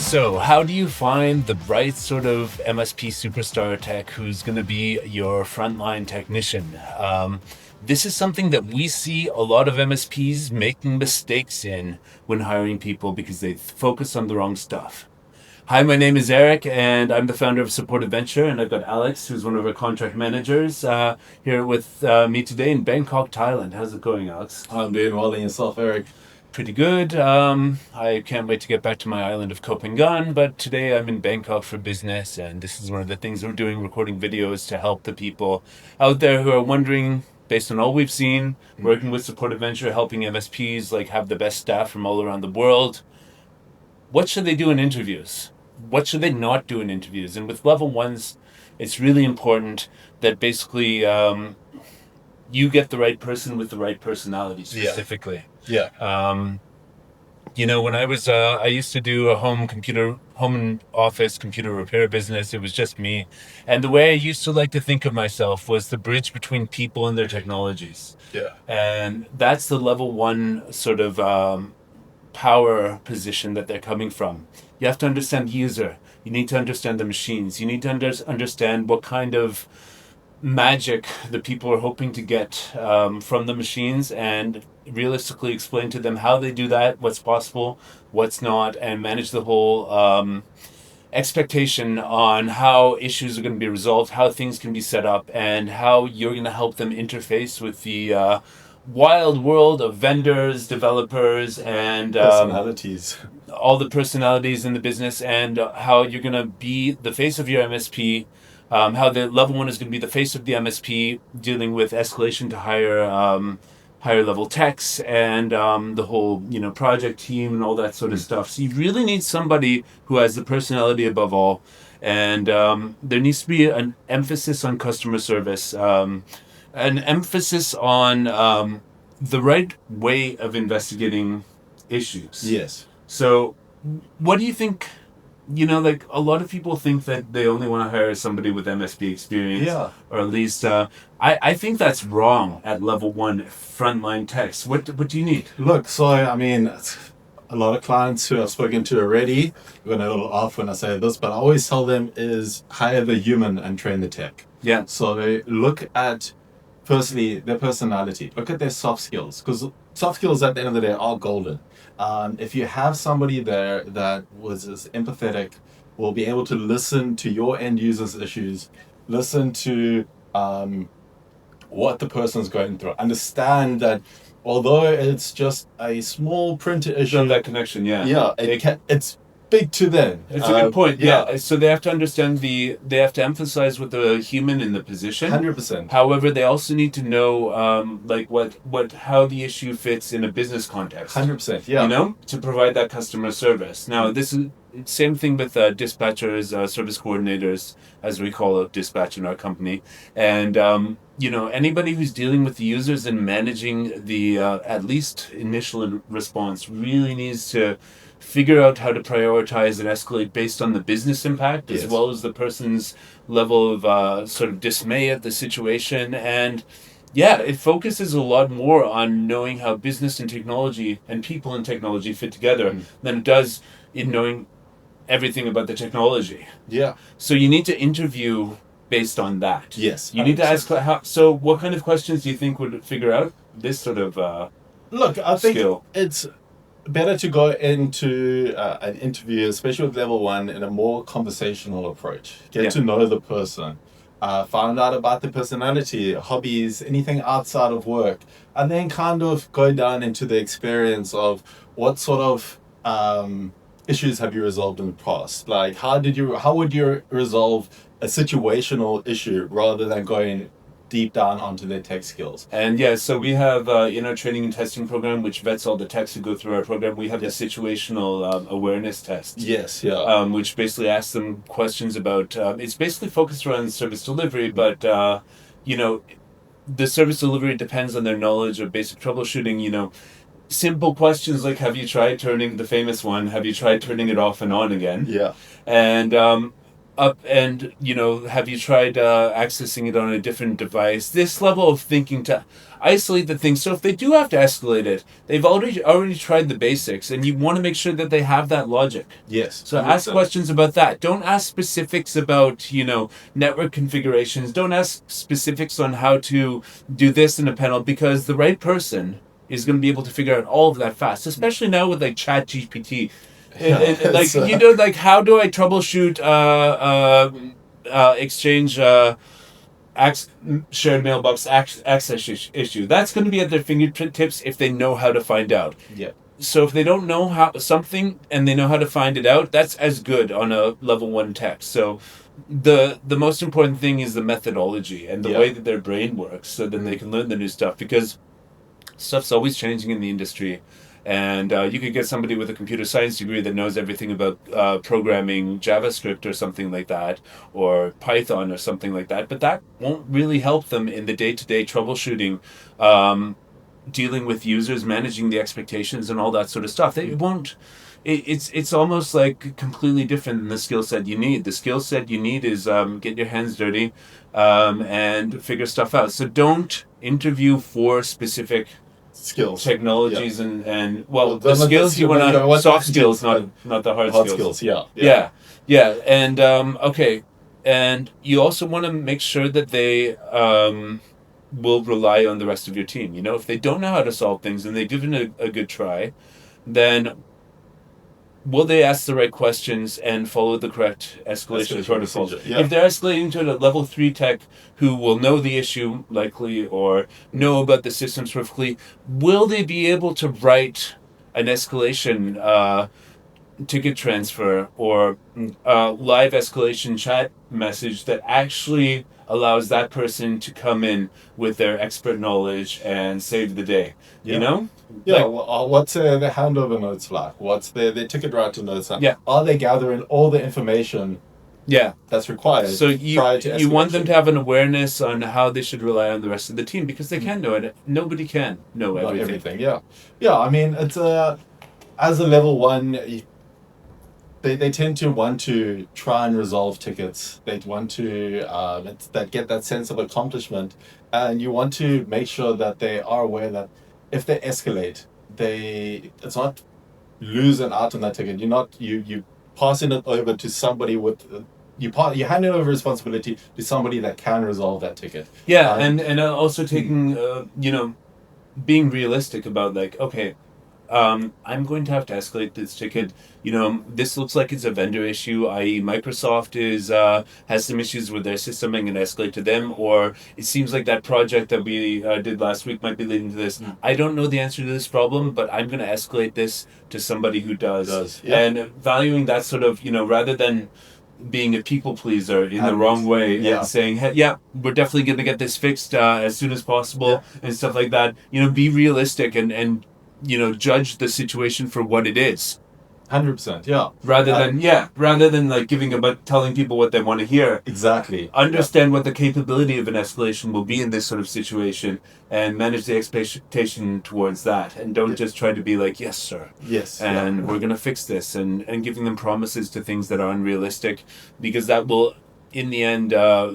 So, how do you find the right sort of MSP superstar tech who's going to be your frontline technician? This is something that we see a lot of MSPs making mistakes in when hiring people because they focus on the wrong stuff. Hi, my name is Eric, and I'm the founder of Support Adventure, and I've got Alex, who's one of our contract managers, here with me today in Bangkok, Thailand. How's it going, Alex? I'm doing well, and yourself, Eric? Pretty good. I can't wait to get back to my island of Koh Phangan, but today I'm in Bangkok for business, and this is one of the things we're doing, recording videos to help the people out there who are wondering, based on all we've seen, working with Support Adventure, helping MSPs like have the best staff from all around the world. What should they do in interviews? What should they not do in interviews? And with level ones, it's really important that basically you get the right person with the right personality specifically. Yeah. When I used to do a home and office computer repair business, it was just me. And the way I used to like to think of myself was the bridge between people and their technologies. Yeah. And that's the level one sort of power position that they're coming from. You have to understand the user. You need to understand the machines. You need to understand what kind of magic the people are hoping to get from the machines, and realistically explain to them how they do that, what's possible, what's not, and manage the whole expectation on how issues are going to be resolved, how things can be set up, and how you're going to help them interface with the wild world of vendors, developers, and Personalities. all the personalities in the business, and how you're going to be the face of your MSP. How the level one is going to be the face of the MSP, dealing with escalation to higher level techs, and the whole project team and all that sort of stuff. So you really need somebody who has the personality above all, and there needs to be an emphasis on customer service, an emphasis on the right way of investigating issues. Yes. So, what do you think? A lot of people think that they only want to hire somebody with MSP experience. Yeah. Or at least, I think that's wrong at level one frontline techs. What do you need? Look, so I mean, a lot of clients who I've spoken to already, going a little off when I say this, but I always tell them is hire the human and train the tech. Yeah. So they look at, firstly, their personality. Look at their soft skills, because soft skills at the end of the day are golden. If you have somebody there that is empathetic, will be able to listen to your end users' issues, listen to what the person's going through, understand that although it's just a small printer issue, that connection, it's big to them. It's a good point. Yeah. So they have to understand they have to emphasize with the human in the position. 100%. However, they also need to know how the issue fits in a business context. 100%. Yeah. To provide that customer service. Now, this is same thing with dispatchers, service coordinators, as we call it, dispatch in our company, and anybody who's dealing with the users and managing the at least initial response really needs to figure out how to prioritize and escalate based on the business impact, as well as the person's level of sort of dismay at the situation. And it focuses a lot more on knowing how business and technology and people and technology fit together than it does in knowing everything about the technology. Yeah. So you need to interview based on that. Yes. You need to ask so what kind of questions do you think would figure out this sort of Look, I think skill? It's better to go into an interview, especially with level one, in a more conversational approach. Get to know the person, find out about the personality, hobbies, anything outside of work, and then kind of go down into the experience of what sort of issues have you resolved in the past? Like, how would you resolve a situational issue rather than going deep down onto their tech skills? And so we have in our training and testing program, which vets all the techs who go through our program, we have the situational awareness test. Yes, yeah. Which basically asks them questions about, it's basically focused around service delivery, but the service delivery depends on their knowledge of basic troubleshooting. Simple questions like, have you tried turning the famous one? Have you tried turning it off and on again? Yeah. And have you tried accessing it on a different device? This level of thinking isolate the thing. So if they do have to escalate it, they've already tried the basics, and you want to make sure that they have that logic. Yes. So ask questions about that. Don't ask specifics about, network configurations. Don't ask specifics on how to do this in a panel, because the right person is going to be able to figure out all of that fast, especially now with like ChatGPT. Like how do I troubleshoot exchange shared mailbox access issue? That's going to be at their fingertips if they know how to find out. Yeah. So if they don't know how something and they know how to find it out, that's as good on a level 1 tech. So the most important thing is the methodology and the way that their brain works, so that they can learn the new stuff, because stuff's always changing in the industry. And you could get somebody with a computer science degree that knows everything about programming JavaScript or something like that, or Python or something like that, but that won't really help them in the day-to-day troubleshooting, dealing with users, managing the expectations and all that sort of stuff. It won't. It's almost like completely different than the skill set you need. The skill set you need is get your hands dirty and figure stuff out. So don't interview for specific skills, technologies, and the skills you want to soft skills, not the hard skills. Yeah. And okay, and you also want to make sure that they will rely on the rest of your team. If they don't know how to solve things and they've given it a good try, then will they ask the right questions and follow the correct escalation protocols? If they're escalating to a level 3 tech who will know the issue likely or know about the systems perfectly, will they be able to write an escalation ticket transfer or live escalation chat message that actually allows that person to come in with their expert knowledge and save the day? Yeah, what's the handover notes like? What's the ticket writer notes like? Yeah. Are they gathering all the information that's required? So you want them to have an awareness on how they should rely on the rest of the team, because they can know it. Nobody can know everything. Yeah, I mean, it's as a level 1, they tend to want to try and resolve tickets. They want to get that sense of accomplishment, and you want to make sure that they are aware that if they escalate, it's not losing out on that ticket. You passing it over to somebody with you handing over responsibility to somebody that can resolve that ticket. Yeah, and also taking being realistic about, like, okay, I'm going to have to escalate this ticket. This looks like it's a vendor issue, i.e. Microsoft has some issues with their system. I'm going to escalate to them. Or it seems like that project that we did last week might be leading to this. I don't know the answer to this problem, but I'm going to escalate this to somebody who does. And valuing that sort of, rather than being a people pleaser in the wrong way and saying, hey, we're definitely going to get this fixed as soon as possible and stuff like that. Be realistic and judge the situation for what it is. 100%, rather than like telling people what they want to hear. Exactly. Understand what the capability of an escalation will be in this sort of situation, and manage the expectation towards that, and don't just try to be like, yes sir, and we're gonna fix this, and giving them promises to things that are unrealistic, because that will in the end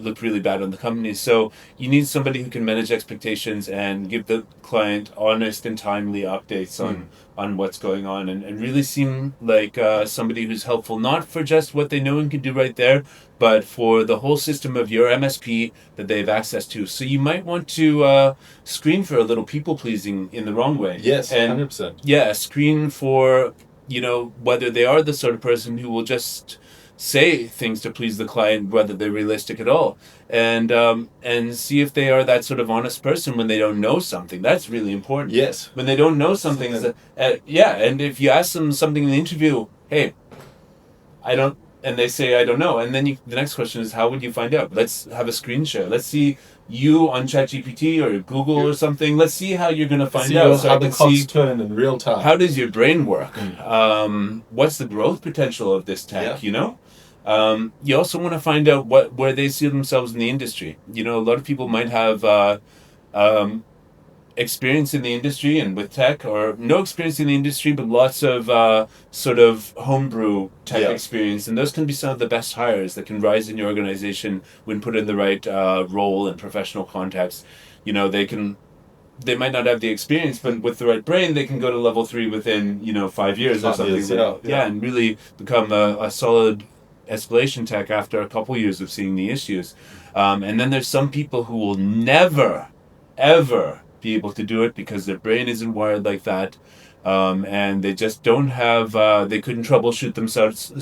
look really bad on the company. So you need somebody who can manage expectations and give the client honest and timely updates on what's going on, and really seem like somebody who's helpful, not for just what they know and can do right there, but for the whole system of your MSP that they have access to. So you might want to screen for a little people pleasing in the wrong way. Yes, and 100%. Yeah, screen for whether they are the sort of person who will just say things to please the client, whether they're realistic at all, and see if they are that sort of honest person when they don't know something. That's really important. Yes. When they don't know something, and if you ask them something in the interview, hey, I don't, and they say I don't know, and then the next question is, how would you find out? Let's have a screen share. Let's see you on ChatGPT or Google or something. Let's see how you're going to find out. So how the cogs turn in real time. How does your brain work? What's the growth potential of this tech? You also want to find out where they see themselves in the industry. A lot of people might have experience in the industry and with tech, or no experience in the industry, but lots of sort of homebrew tech experience, and those can be some of the best hires that can rise in your organization when put in the right role and professional context. They can they might not have the experience, but with the right brain, they can go to level 3 within 5 years or 5 something. years, And really become a solid escalation tech after a couple years of seeing the issues. And then there's some people who will never, ever be able to do it because their brain isn't wired like that. And they just don't have. They couldn't troubleshoot themselves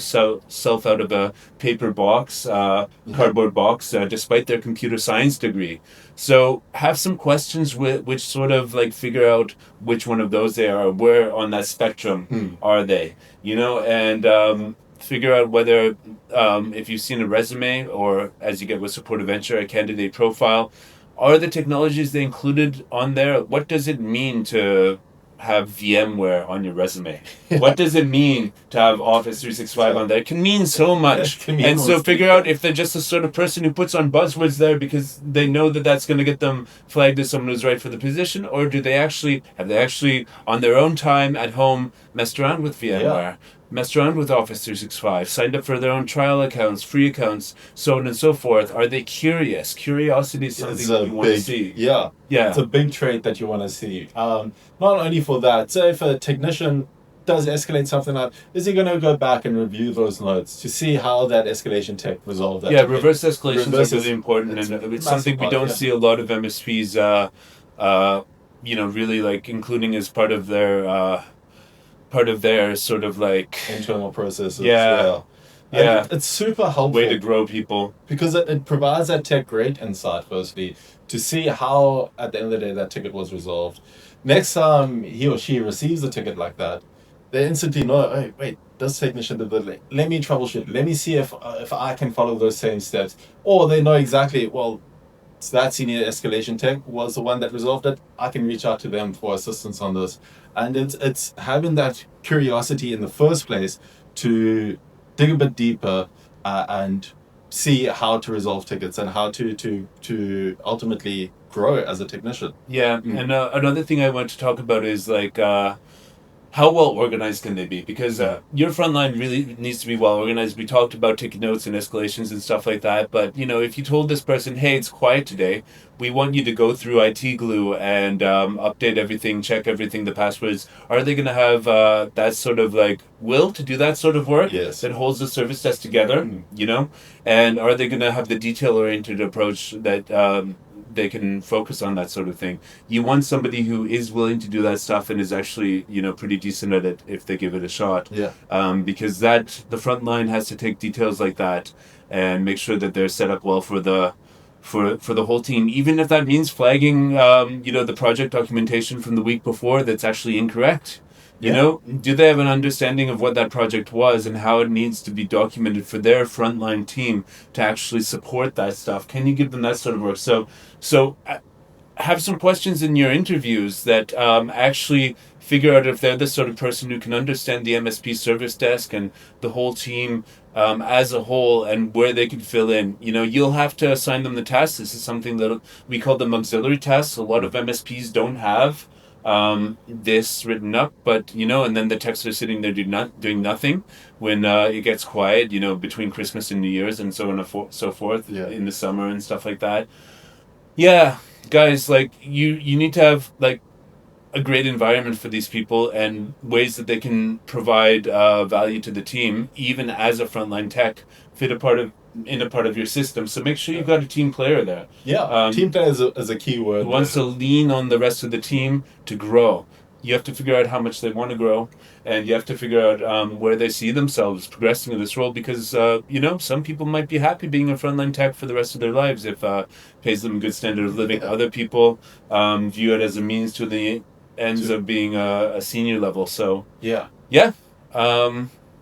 self out of a paper box, cardboard box, despite their computer science degree. So have some questions which sort of like figure out which one of those they are, where on that spectrum are they, and figure out whether if you've seen a resume or as you get with support venture, a candidate profile, are the technologies they included on there, what does it mean to have VMware on your resume? What does it mean to have Office 365 on there? It can mean so much. And so figure out if they're just the sort of person who puts on buzzwords there because they know that that's going to get them flagged as someone who's right for the position, or have they actually on their own time at home messed around with VMware? Messed around with Office 365, signed up for their own trial accounts, free accounts, so on and so forth. Are they curious? Curiosity is something you want to see. Yeah. It's a big trait that you want to see. Not only for that, so if a technician does escalate something out, is he going to go back and review those notes to see how that escalation tech resolved that? Yeah, reverse escalations are really important, and it's something we don't see a lot of MSPs, really like including as part of their sort of like internal processes. Yeah. It's super helpful. Way to grow people. Because it provides that tech great insight, firstly, to see how, at the end of the day, that ticket was resolved. Next time he or she receives a ticket like that, they instantly know, hey, wait, this technician did that. Let me troubleshoot. Let me see if I can follow those same steps. Or they know exactly, well, that senior escalation tech was the one that resolved it. I can reach out to them for assistance on this. And it's having that curiosity in the first place to dig a bit deeper and see how to resolve tickets and how to ultimately grow as a technician. Yeah, and another thing I want to talk about is like how well organized can they be? Because your frontline really needs to be well organized. We talked about ticket notes and escalations and stuff like that. But, if you told this person, hey, it's quiet today, we want you to go through IT Glue and update everything, check everything, the passwords. Are they going to have that sort of like will to do that sort of work? Yes. That holds the service desk together, And are they going to have the detail-oriented approach that they can focus on that sort of thing? You want somebody who is willing to do that stuff and is actually, pretty decent at it if they give it a shot. Yeah. Because the front line has to take details like that and make sure that they're set up well for the whole team, even if that means flagging, the project documentation from the week before that's actually incorrect. Do they have an understanding of what that project was and how it needs to be documented for their frontline team to actually support that stuff? Can you give them that sort of work? So have some questions in your interviews that actually figure out if they're the sort of person who can understand the MSP service desk and the whole team as a whole and where they can fill in. You'll have to assign them the tasks. This is something that we call them auxiliary tasks. A lot of MSPs don't have this written up, but and then the techs are sitting there doing nothing when it gets quiet, between Christmas and New Year's and so on and so forth in the summer and stuff like that. Yeah, guys, like you need to have like a great environment for these people and ways that they can provide value to the team, even as a frontline tech, in a part of your system. So make sure you've got a team player there. Yeah, team player is a key word. Who wants to lean on the rest of the team to grow. You have to figure out how much they want to grow, and you have to figure out where they see themselves progressing in this role, because some people might be happy being a frontline tech for the rest of their lives if pays them a good standard of living. Other people view it as a means to the ends of being a senior level. So yeah.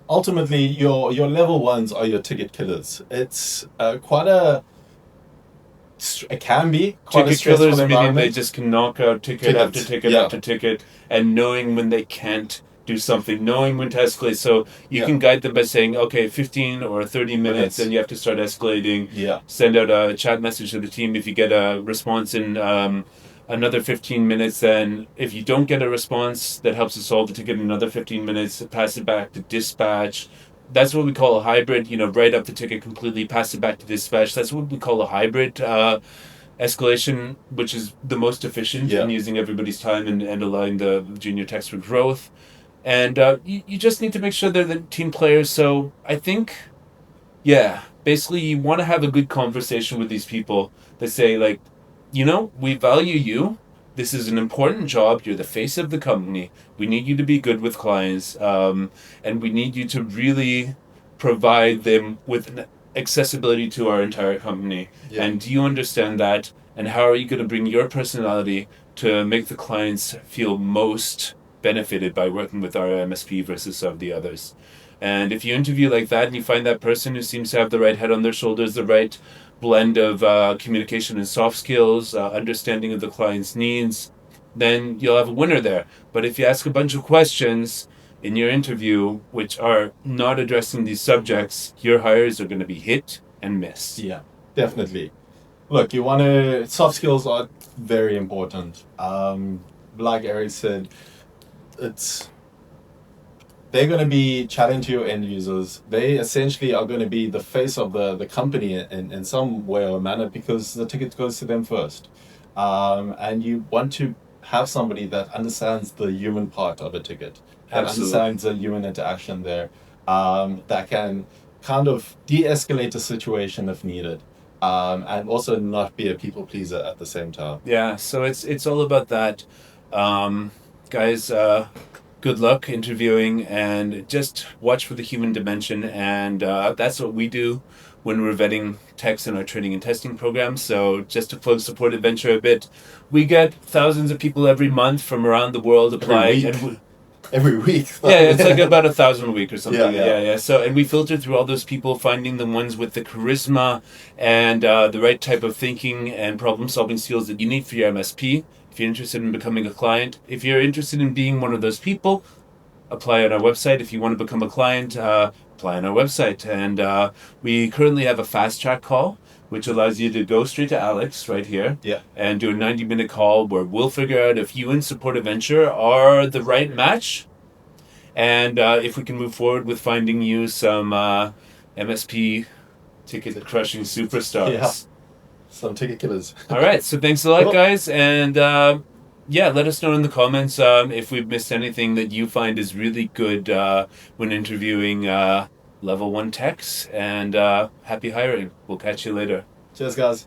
Ultimately, your level ones are your ticket killers. It's it can be quite ticket a stressful killers, meaning environment. they just can knock out ticket after ticket after ticket, and knowing when they can't do something, knowing when to escalate. So you can guide them by saying, okay, 15 or 30 minutes, and you have to start escalating. Send out a chat message to the team. If you get a response in another 15 minutes, then if you don't get a response that helps us solve the ticket in another 15 minutes, pass it back to dispatch. That's what we call a hybrid, write up the ticket completely, pass it back to dispatch. That's what we call a hybrid escalation, which is the most efficient Yeah. in using everybody's time and allowing the junior techs for growth. And you just need to make sure they're the team players. So I think, yeah, basically you want to have a good conversation with these people that say, like, we value you. This is an important job. You're the face of the company. We need you to be good with clients. And we need you to really provide them with an accessibility to our entire company. Yeah. And do you understand that? And how are you going to bring your personality to make the clients feel most benefited by working with our MSP versus some of the others? And if you interview like that and you find that person who seems to have the right head on their shoulders, the right blend of communication and soft skills, understanding of the client's needs, then you'll have a winner there. But if you ask a bunch of questions in your interview which are not addressing these subjects, your hires are going to be hit and miss. Yeah, definitely. Look, soft skills are very important. Like Eric said, they're going to be chatting to your end users. They essentially are going to be the face of the company in some way or manner because the ticket goes to them first. And you want to have somebody that understands the human part of a ticket and Absolutely. understands the human interaction there, that can kind of de-escalate the situation if needed, and also not be a people pleaser at the same time. Yeah, so it's all about that. Guys, good luck interviewing and just watch for the human dimension. And that's what we do when we're vetting techs in our training and testing program. So just to plug Support Adventure a bit, we get thousands of people every month from around the world applying. Every week. Yeah, it's like about 1,000 a week or something. Yeah. So, and we filter through all those people, finding the ones with the charisma and the right type of thinking and problem-solving skills that you need for your MSP. If you're interested in becoming a client, if you're interested in being one of those people, apply on our website. If you want to become a client, apply on our website. And we currently have a fast track call, which allows you to go straight to Alex right here, Yeah. and do a 90-minute call where we'll figure out if you and Support Adventure are the right match, and if we can move forward with finding you some MSP ticket crushing superstars. Yeah. Some ticket killers. All right, so thanks a lot, Cool. guys, and yeah, let us know in the comments if we've missed anything that you find is really good when interviewing level 1 techs, and happy hiring. We'll catch you later. Cheers, guys.